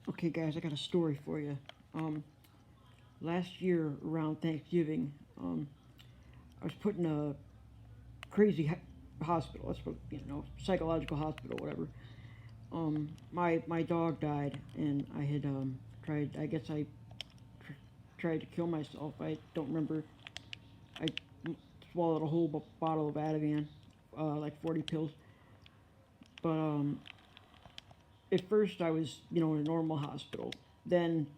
Okay, guys, I got a story for you. Um, Last year around Thanksgiving, I was put in a crazy hospital. That's what psychological hospital, whatever. My dog died, and I had tried. I guess I tr- tried to kill myself. I don't remember. I swallowed a whole bottle of Ativan, like 40 pills. But at first I was, in a normal hospital. Then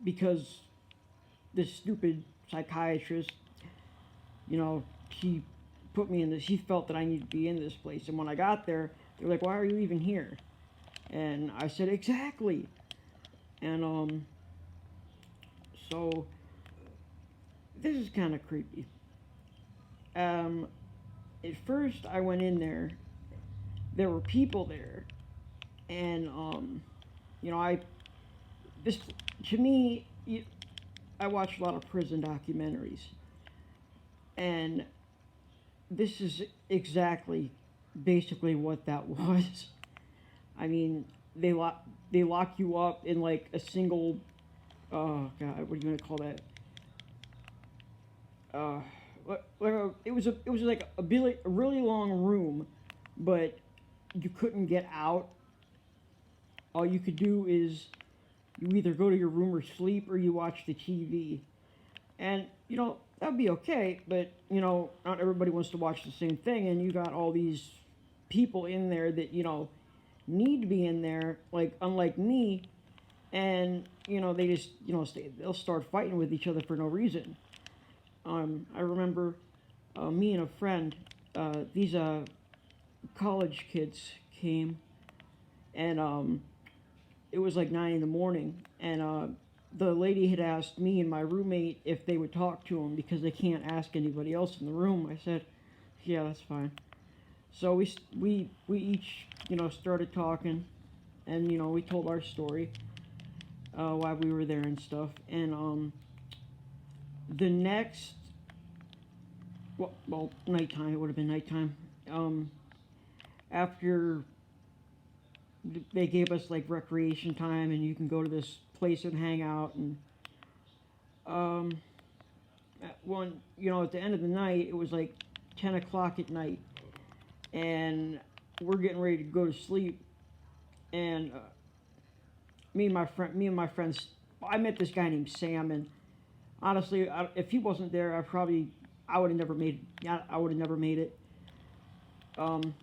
because this stupid psychiatrist, she put me in this. She felt that I needed to be in this place. And when I got there, they were like, "Why are you even here?" And I said, "Exactly." And so this is kind of creepy. Um, at first, I went in there. There were people there, and I this to me, I watch a lot of prison documentaries, and this is exactly, basically what that was. I mean, they lock you up in like a single, oh god, what do you want to call that? Uh, it was like a really long room, but you couldn't get out. All you could do is you either go to your room or sleep, or you watch the TV. And that'd be okay, but not everybody wants to watch the same thing, and you got all these people in there that need to be in there, like unlike me, and they just they'll start fighting with each other for no reason. I remember me and a friend, these college kids came, and it was like 9 in the morning, and the lady had asked me and my roommate if they would talk to him because they can't ask anybody else in the room. I said, "Yeah, that's fine." So we each started talking, and we told our story, why we were there and stuff. And the next, well, nighttime. It would have been nighttime. Um, After they gave us like recreation time, and you can go to this place and hang out. And um, at the end of the night, it was like 10 o'clock at night, and we're getting ready to go to sleep. And me and my friends, I met this guy named Sam, and honestly, if he wasn't there, I would have never made. Yeah, I would have never made it. Um,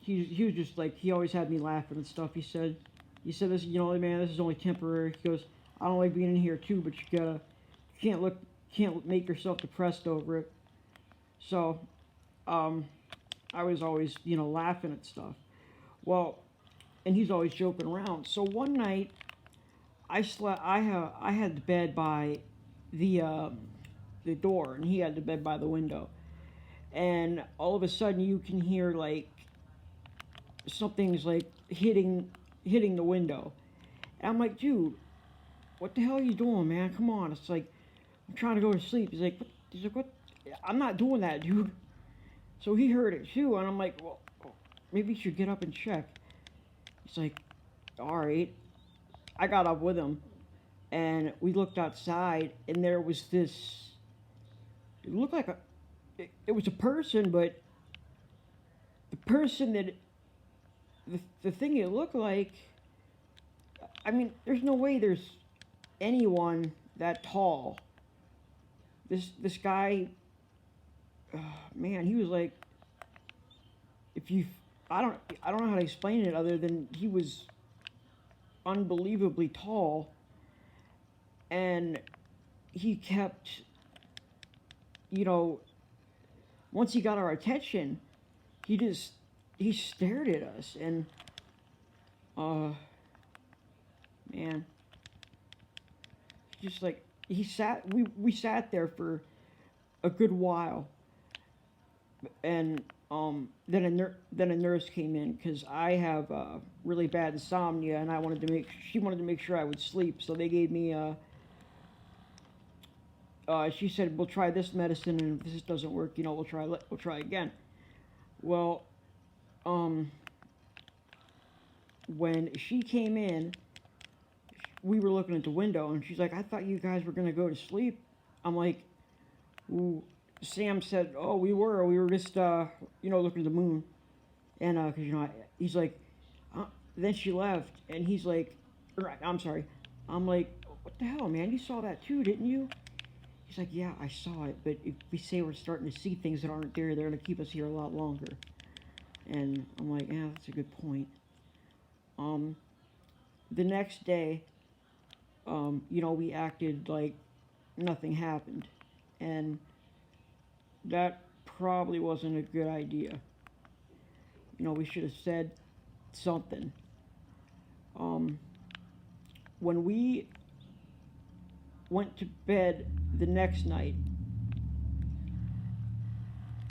he was just like, he always had me laughing and stuff. He said this, man, this is only temporary. He goes, I don't like being in here too, but you can't make yourself depressed over it. So um, I was always laughing at stuff. Well, and he's always joking around. So one night I slept. I had the bed by the the door, and he had the bed by the window. And all of a sudden, you can hear like something's like hitting the window. And I'm like, dude, what the hell are you doing, man? Come on. It's like I'm trying to go to sleep. He's like, what? I'm not doing that, dude. So he heard it too, and I'm like, well, maybe you should get up and check. He's like, all right. I got up with him, and we looked outside, and there was this. It looked like it was a person, but the person that the thing it looked like. I mean, there's no way there's anyone that tall. This guy, man, he was like, if you, I don't know how to explain it other than he was unbelievably tall, and he kept, you know, once he got our attention, he just he stared at us, and uh, man, just like we sat there for a good while, and then a nurse came in because I have really bad insomnia, and she wanted to make sure I would sleep, so they gave me she said, we'll try this medicine, and if this doesn't work, we'll try again. Well, um, when she came in, we were looking at the window, and she's like, I thought you guys were gonna go to sleep. I'm like, ooh. Sam said, oh, we were just, looking at the moon. And, cause, he's like, then she left, and he's like, I'm sorry. I'm like, what the hell, man? You saw that too, didn't you? He's like, yeah, I saw it, but if we say we're starting to see things that aren't there, they're gonna keep us here a lot longer. And I'm like, yeah, that's a good point. The next day, we acted like nothing happened, and that probably wasn't a good idea. We should have said something. When we went to bed the next night,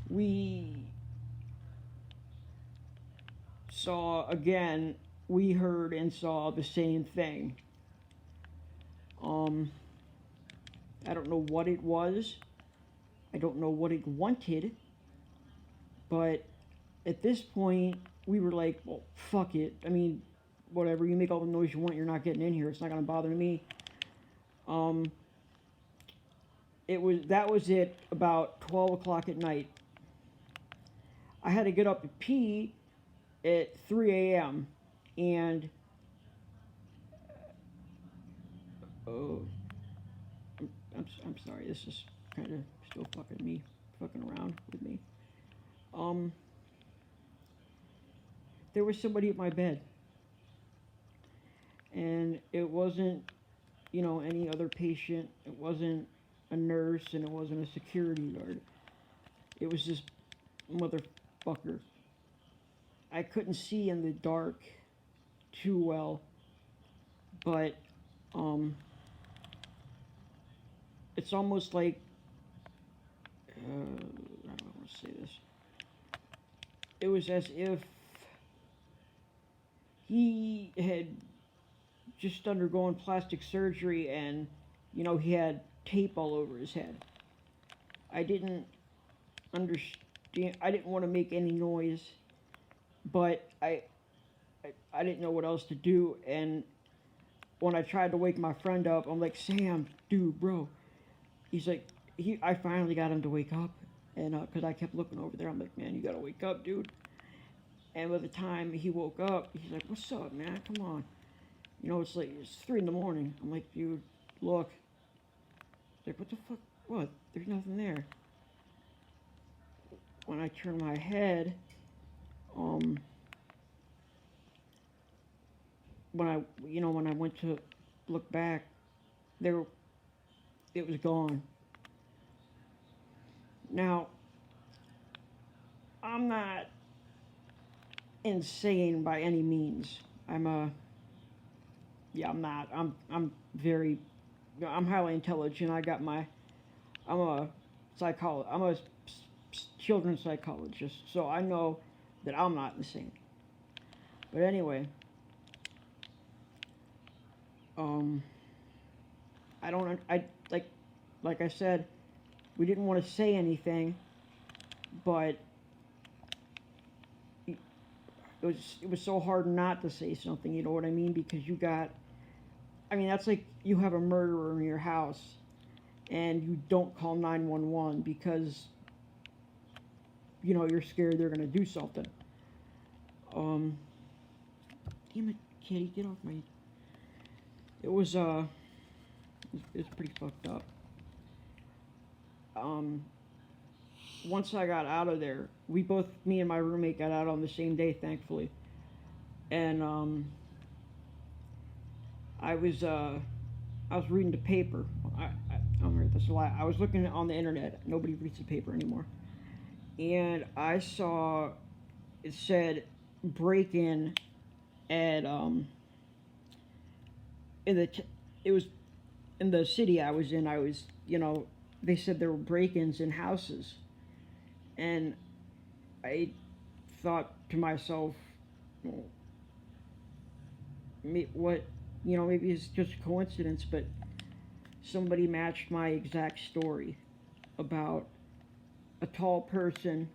we saw again, we heard and saw the same thing. I don't know what it was. I don't know what it wanted. But at this point, we were like, well, fuck it. I mean, whatever. You make all the noise you want. You're not getting in here. It's not going to bother me. That was it about 12 o'clock at night. I had to get up to pee at 3 a.m. And I'm sorry. This is kind of still fucking around with me. There was somebody at my bed, and it wasn't, any other patient. It wasn't a nurse, and it wasn't a security guard. It was this motherfucker. I couldn't see in the dark too well, but it's almost like I don't want to say this. It was as if he had just undergone plastic surgery, and he had tape all over his head. I didn't understand. I didn't want to make any noise, but I didn't know what else to do. And when I tried to wake my friend up, I'm like, Sam, dude, bro. He's like, I finally got him to wake up, and because I kept looking over there, I'm like, man, you gotta wake up, dude. And by the time he woke up, he's like, what's up, man? Come on. It's 3 in the morning. I'm like, dude, look. He's like, what the fuck? What? There's nothing there. When I turn my head, when I went to look back, it was gone. Now, I'm not insane by any means. I'm not. I'm highly intelligent. I'm a children's psychologist, so I know that I'm not insane. But anyway, like I said, we didn't want to say anything, but it was so hard not to say something, you know what I mean? Because that's like you have a murderer in your house and you don't call 911 because you're scared they're gonna do something. Damn it, kitty, get off my. It was pretty fucked up. Once I got out of there, me and my roommate got out on the same day, thankfully. And I was reading the paper. That's a lie. I was looking on the internet. Nobody reads the paper anymore. And I saw it said break-in at it was in the city I was in. They said there were break-ins in houses, and I thought to myself, well, maybe it's just a coincidence, but somebody matched my exact story about a tall person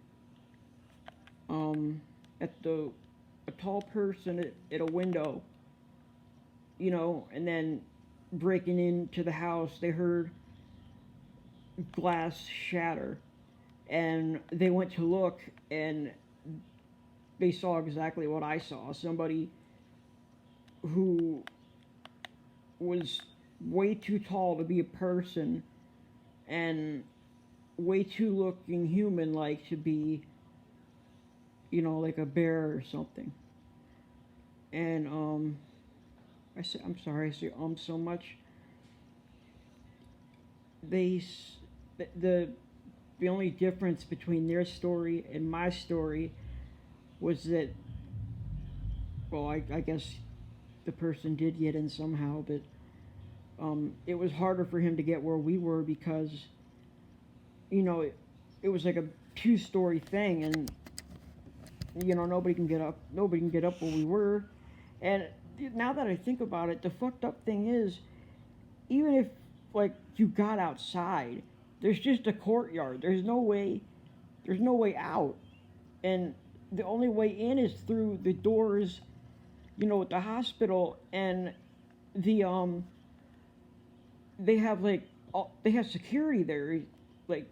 at a window and then breaking into the house, they heard glass shatter, and they went to look, and they saw exactly what I saw. Somebody who was way too tall to be a person and way too looking human like to be, like a bear or something. And I'm sorry, I say so much. They the the only difference between their story and my story was that, well, I guess the person did get in somehow, but it was harder for him to get where we were because, it was like a two-story thing, and nobody can get up where we were. And now that I think about it, the fucked up thing is, even if like you got outside, there's just a courtyard. There's no way out, and the only way in is through the doors, at the hospital. And the they have security there. Like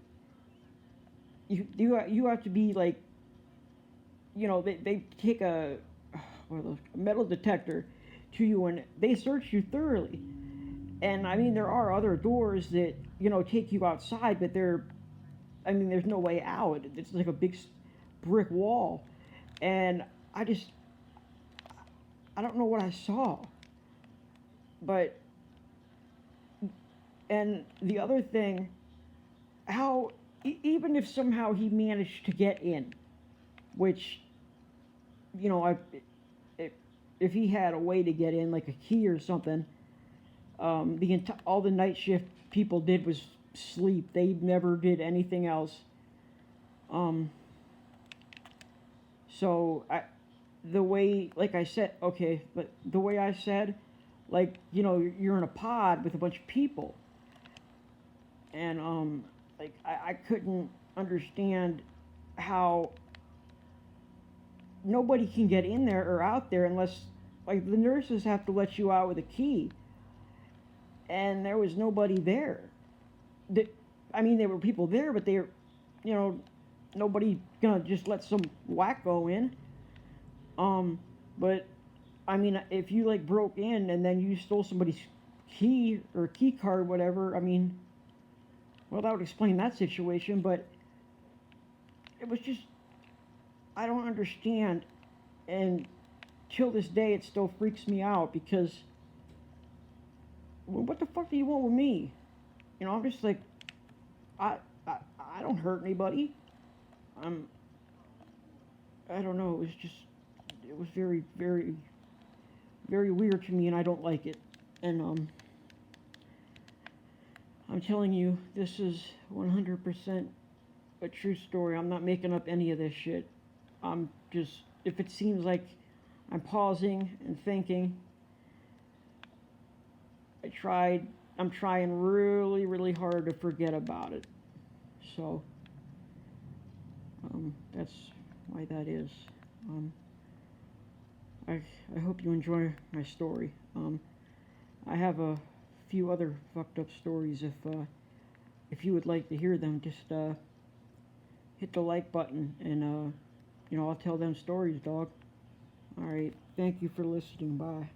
you have to be like, they take a metal detector to you, and they search you thoroughly. And I mean, there are other doors that take you outside, but there's no way out. It's like a big brick wall, and I don't know what I saw, but and the other thing, how even if somehow he managed to get in, which I if he had a way to get in, like a key or something, all the night shift people did was sleep. They never did anything else. So the way, like I said, okay, but the way I said, like, you're in a pod with a bunch of people, and like I couldn't understand how nobody can get in there or out there unless, like, the nurses have to let you out with a key, and there was nobody there. I mean, there were people there, but nobody gonna just let some wacko in. But I mean, if you like broke in and then you stole somebody's key or key card, whatever, I mean, well, that would explain that situation. But it was just, I don't understand, and till this day, it still freaks me out because, well, what the fuck do you want with me? I'm just like, I, I, I don't hurt anybody. I don't know. It was very, very, very weird to me, and I don't like it. And I'm telling you, this is 100% a true story. I'm not making up any of this shit. I'm just, if it seems like I'm pausing and thinking, I'm trying really, really hard to forget about it. So, that's why that is. I hope you enjoy my story. I have a few other fucked up stories. If you would like to hear them, just hit the like button, and I'll tell them stories, dog. All right. Thank you for listening. Bye.